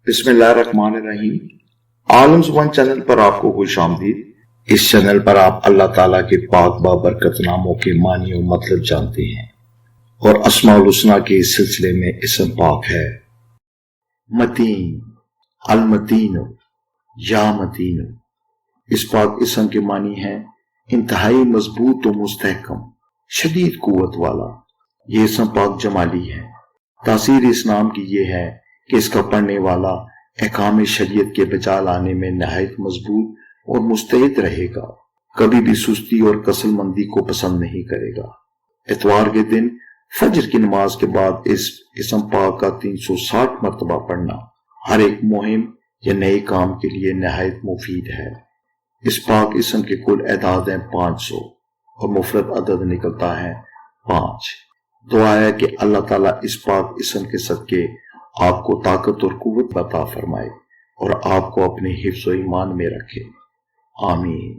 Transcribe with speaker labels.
Speaker 1: بسم اللہ الرحمن الرحیم۔ عالم زبان چینل پر آپ کو خوش آمدید۔ اس چینل پر آپ اللہ تعالیٰ کے پاک بابرکت ناموں کے معنی و مطلب جانتے ہیں، اور اسماء الحسنی کے اس سلسلے میں اسم پاک ہے متین، المتین، یا متین۔ اس پاک اسم کے معنی ہیں انتہائی مضبوط و مستحکم، شدید قوت والا۔ یہ اسم پاک جمالی ہے۔ تاثیر اس نام کی یہ ہے کہ اس کا پڑھنے والا احکام شریعت کے بجا لانے میں نہایت مضبوط اور مستعد رہے گا، کبھی بھی سستی اور کسل مندی کو پسند نہیں کرے گا۔ اتوار کے دن فجر کی نماز کے بعد اس اسم پاک کا 360 مرتبہ پڑھنا ہر ایک مہم یا نئے کام کے لیے نہایت مفید ہے۔ اس پاک اسم کے کل اعداد ہیں 500 اور مفرد عدد نکلتا ہے 5۔ دعا ہے کہ اللہ تعالیٰ اس پاک اسم کے صدقے آپ کو طاقت اور قوت عطا فرمائے اور آپ کو اپنے حفظ و ایمان میں رکھے، آمین۔